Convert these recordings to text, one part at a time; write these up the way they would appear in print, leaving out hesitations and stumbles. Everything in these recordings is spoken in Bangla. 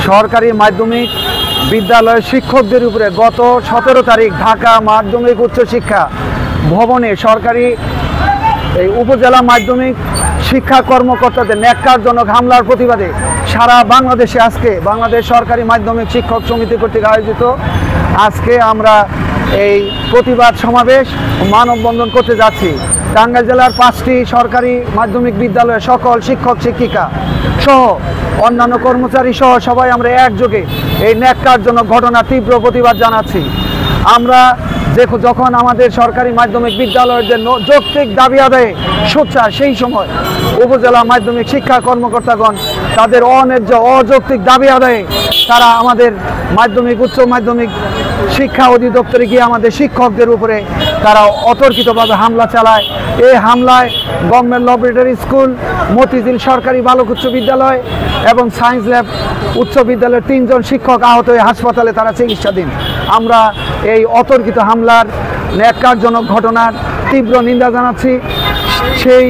সরকারি মাধ্যমিক বিদ্যালয়ের শিক্ষকদের উপরে গত 17 তারিখ ঢাকা মাধ্যমিক উচ্চ শিক্ষা ভবনে সরকারি এই উপজেলা মাধ্যমিক শিক্ষা কর্মকর্তাদের ন্যাক্কারজনক হামলার প্রতিবাদে সারা বাংলাদেশে আজকে বাংলাদেশ সরকারি মাধ্যমিক শিক্ষক সমিতি কর্তৃক আয়োজিত আজকে আমরা এই প্রতিবাদ সমাবেশ ও মানববন্ধন করতে যাচ্ছি। টাঙ্গাইল জেলার 5টি সরকারি মাধ্যমিক বিদ্যালয়ের সকল শিক্ষক শিক্ষিকা সহ অন্যান্য কর্মচারী সহ সবাই আমরা একযোগে এই ন্যাক্কারজনক ঘটনার তীব্র প্রতিবাদ জানাচ্ছি। আমরা যখন আমাদের সরকারি মাধ্যমিক বিদ্যালয়ের জন্য যৌক্তিক দাবি আদায়ে সোচ্চার, সেই সময় উপজেলা মাধ্যমিক শিক্ষা কর্মকর্তাগণ তাদের অন্যায্য অযৌক্তিক দাবি আদায়ে তারা আমাদের মাধ্যমিক উচ্চ মাধ্যমিক শিক্ষা অধিদপ্তরে গিয়ে আমাদের শিক্ষকদের উপরে তারা অতর্কিতভাবে হামলা চালায়। এই হামলায় গভর্নমেন্ট ল্যাবরেটরি স্কুল, মতিঝিল সরকারি বালক উচ্চ বিদ্যালয় এবং সায়েন্স ল্যাব উচ্চ বিদ্যালয়ের 3 জন শিক্ষক আহত হয়ে হাসপাতালে তারা চিকিৎসাধীন। আমরা এই অতর্কিত হামলার ন্যাক্কারজনক ঘটনার তীব্র নিন্দা জানাচ্ছি। সেই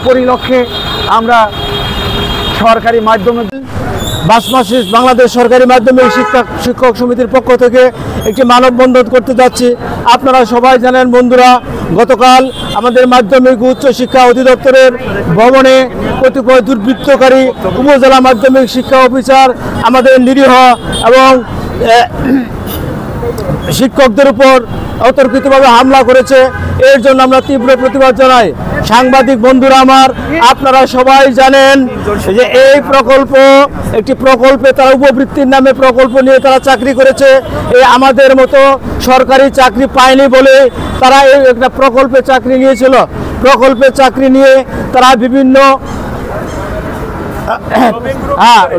পরিলক্ষে আমরা সরকারি মাধ্যমিক বাংলাদেশ সরকারি মাধ্যমিক শিক্ষক সমিতির পক্ষ থেকে একটি মানববন্ধন করতে যাচ্ছি। আপনারা সবাই জানেন বন্ধুরা, গতকাল আমাদের মাধ্যমিক উচ্চ শিক্ষা অধিদপ্তরের ভবনে কতিপয় দুর্বৃত্তকারী উপজেলা মাধ্যমিক শিক্ষা অফিসার আমাদের নিরীহ এবং শিক্ষকদের উপর অতর্কিতভাবে হামলা করেছে। এর জন্য আমরা তীব্র প্রতিবাদ জানাই। সাংবাদিক বন্ধুরা আমার, আপনারা সবাই জানেন যে এই একটি প্রকল্পে তারা উপবৃত্তির নামে প্রকল্প নিয়ে তারা চাকরি করেছে। এই আমাদের মতো সরকারি চাকরি পায়নি বলে তারা এই একটা প্রকল্পে চাকরি নিয়েছিল। প্রকল্পে চাকরি নিয়ে তারা বিভিন্ন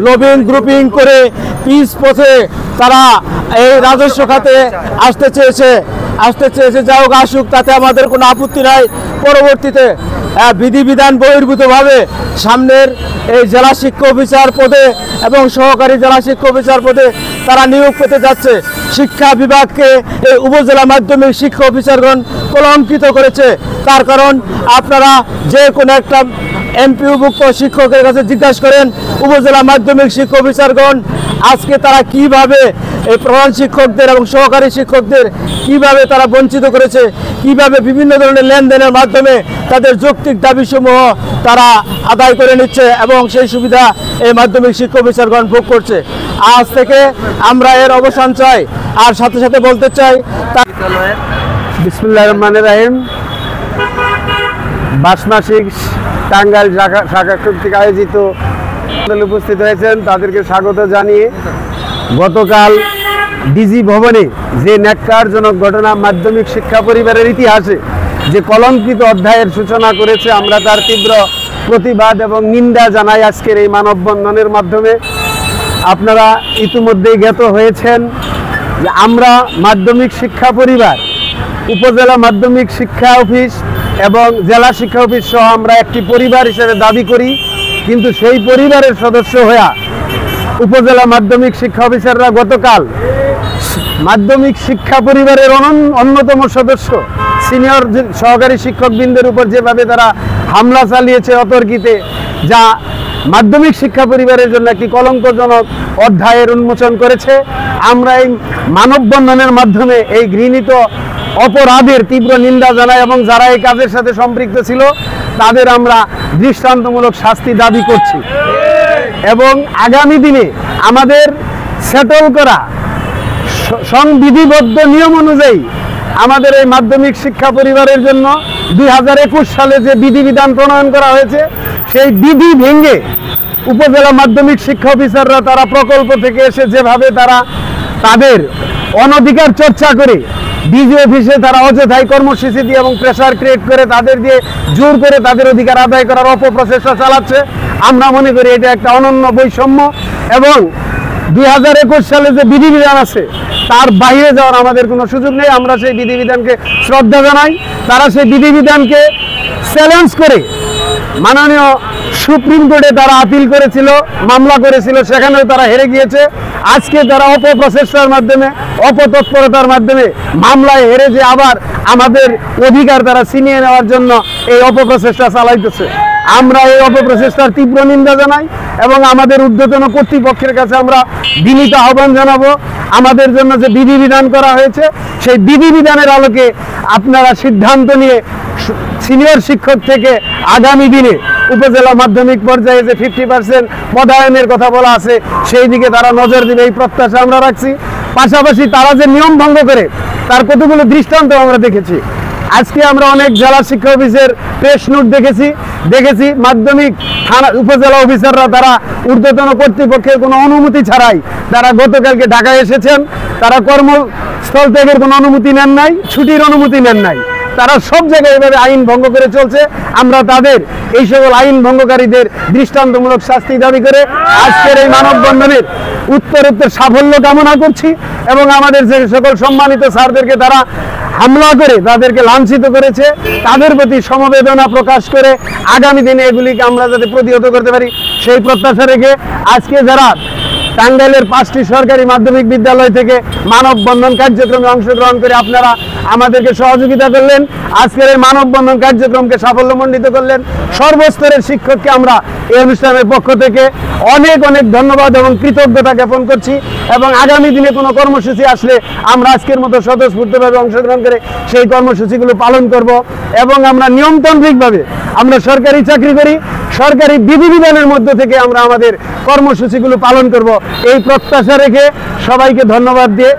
লবিং গ্রুপিং করে পিস পথে তারা এই রাজস্ব খাতে আসতে চেয়েছে। যা হোক আসুক, তাতে আমাদের কোনো আপত্তি নাই। পরবর্তীতে বিধিবিধান বহির্ভূতভাবে সামনের এই জেলা শিক্ষা অফিসার পদে এবং সহকারী জেলা শিক্ষা অফিসার পদে তারা নিয়োগ পেতে যাচ্ছে। শিক্ষা বিভাগকে এই উপজেলা মাধ্যমিক শিক্ষা অফিসারগণ কলঙ্কিত করেছে। তার কারণ আপনারা যে কোনো একটা এমপিওভুক্ত শিক্ষকের কাছে জিজ্ঞাসা করেন, উপজেলা মাধ্যমিক শিক্ষা অফিসারগণ আজকে তারা কিভাবে এই প্রধান শিক্ষকদের এবং সহকারী শিক্ষকদের কিভাবে তারা বঞ্চিত করেছে, কিভাবে বিভিন্ন ধরনের লেনদেনের মাধ্যমে তাদের যৌক্তিক দাবিসমূহ তারা আদায় করে নিচ্ছে এবং সেই সুবিধা এই মাধ্যমিক শিক্ষা অফিসারগণ ভোগ করছে। আজ থেকে আমরা এর অবসান চাই। আর সাথে সাথে বলতে চাই, বিসমিল্লাহির রহমানির রহিম, বাসমাসিক টাঙ্গাইল শাখা কর্তৃক আয়োজিত উপস্থিত হয়েছেন, তাদেরকে স্বাগত জানিয়ে গতকাল ডিজি ভবনে যে ন্যাক্কারজনক ঘটনা মাধ্যমিক শিক্ষা পরিবারের ইতিহাসে যে কলঙ্কিত অধ্যায়ের সূচনা করেছে, আমরা তার তীব্র প্রতিবাদ এবং নিন্দা জানাই আজকের এই মানববন্ধনের মাধ্যমে। আপনারা ইতিমধ্যেই জ্ঞাত হয়েছেন যে আমরা মাধ্যমিক শিক্ষা পরিবার, উপজেলা মাধ্যমিক শিক্ষা অফিস এবং জেলা শিক্ষা অফিস সহ আমরা একটি পরিবার হিসেবে দাবি করি। কিন্তু সেই পরিবারের সদস্য হয়ে উপজেলা মাধ্যমিক শিক্ষা অফিসাররা গতকাল মাধ্যমিক শিক্ষা পরিবারের অন্যতম সদস্য সিনিয়র সহকারী শিক্ষকবৃন্দের উপর যেভাবে তারা হামলা চালিয়েছে অতর্কিতে, যা মাধ্যমিক শিক্ষা পরিবারের জন্য একটি কলঙ্কজনক অধ্যায়ের উন্মোচন করেছে। আমরা এই মানববন্ধনের মাধ্যমে এই ঘৃণিত অপরাধের তীব্র নিন্দা জানাই এবং যারা এই কাজের সাথে সম্পৃক্ত ছিল তাদের আমরা দৃষ্টান্তমূলক শাস্তি দাবি করছি। এবং আগামী দিনে আমাদের সেটল করা সংবিধিবদ্ধ নিয়ম অনুযায়ী আমাদের এই মাধ্যমিক শিক্ষা পরিবারের জন্য 2021 সালে যে বিধিবিধান প্রণয়ন করা হয়েছে, সেই বিধি ভেঙে উপজেলা মাধ্যমিক শিক্ষা অফিসাররা তারা প্রকল্প থেকে এসে যেভাবে তারা তাদের অনধিকার চর্চা করে ডিজি অফিসে তারা অযথাই কর্মসূচি দিয়ে এবং প্রেসার ক্রিয়েট করে তাদের দিয়ে জোর করে তাদের অধিকার আদায় করার অপপ্রচেষ্টা চালাচ্ছে। আমরা মনে করি এটা একটা অনন্য বৈষম্য এবং 2021 সালে যে বিধিবিধান আছে তার বাইরে যাওয়ার আমাদের কোনো সুযোগ নেই। আমরা সেই বিধিবিধানকে শ্রদ্ধা জানাই। তারা সেই বিধিবিধানকে চ্যালেঞ্জ করে মাননীয় সুপ্রিম কোর্টে তারা আপিল করেছিল, মামলা করেছিল, সেখানেও তারা হেরে গিয়েছে। আজকে তারা অপপ্রচেষ্টার মাধ্যমে, অপতৎপরতার মাধ্যমে মামলায় হেরে যে আবার আমাদের অধিকার তারা ছিনিয়ে নেওয়ার জন্য এই অপপ্রচেষ্টা চালাইতেছে। আমরা এই অপপ্রচেষ্টার তীব্র নিন্দা জানাই এবং আমাদের ঊর্ধ্বতন কর্তৃপক্ষের কাছে আমরা বিনীত আহ্বান জানাবো, আমাদের জন্য যে বিধিবিধান করা হয়েছে সেই বিধিবিধানের আলোকে আপনারা সিদ্ধান্ত নিয়ে সিনিয়র শিক্ষক থেকে আগামী দিনে উপজেলা মাধ্যমিক পর্যায়ে যে 50% পদায়নের কথা বলা আছে সেই দিকে তারা নজর দিবে, এই প্রত্যাশা আমরা রাখছি। পাশাপাশি তারা যে নিয়ম ভঙ্গ করে তার কতগুলো দৃষ্টান্ত আমরা দেখেছি। আজকে আমরা অনেক জেলা শিক্ষা অফিসের প্রেস নোট দেখেছি মাধ্যমিক থানা উপজেলা অফিসাররা তারা ঊর্ধ্বতন কর্তৃপক্ষের কোনো অনুমতি ছাড়াই তারা গতকালকে ঢাকায় এসেছেন, তারা কর্মস্থল ত্যাগের কোনো অনুমতি নেন নাই, ছুটির অনুমতি নেন নাই, তারা সব জায়গায় এভাবে আইন ভঙ্গ করে চলছে। আমরা তাদের এই সকল আইন ভঙ্গকারীদের দৃষ্টান্তমূলক শাস্তি দাবি করে আজকের এই মানববন্ধনের উত্তরোত্তর সাফল্য কামনা করছি এবং আমাদের যে সকল সম্মানিত স্যারদেরকে তারা হামলা করে তাদেরকে লাঞ্ছিত করেছে তাদের প্রতি সমবেদনা প্রকাশ করে আগামী দিনে এগুলিকে আমরা যাতে প্রতিহত করতে পারি সেই প্রত্যাশা রেখে আজকে যারা টাঙ্গাইলের 5টি সরকারি মাধ্যমিক বিদ্যালয় থেকে মানববন্ধন কার্যক্রমে অংশগ্রহণ করে আপনারা আমাদেরকে সহযোগিতা করলেন, আজকের এই মানববন্ধন কার্যক্রমকে সাফল্যমণ্ডিত করলেন, সর্বস্তরের শিক্ষককে আমরা এই অনুষ্ঠানের পক্ষ থেকে অনেক অনেক ধন্যবাদ এবং কৃতজ্ঞতা জ্ঞাপন করছি এবং আগামী দিনে কোনো কর্মসূচি আসলে আমরা আজকের মতো স্বতঃস্ফূর্তভাবে অংশগ্রহণ করে সেই কর্মসূচিগুলো পালন করব এবং আমরা নিয়মতান্ত্রিকভাবে আমরা সরকারি চাকরি করি, সরকারি বিধিবিধানের মধ্য থেকে আমরা আমাদের কর্মসূচিগুলো পালন করব এই প্রত্যাশা রেখে সবাইকে ধন্যবাদ দিয়ে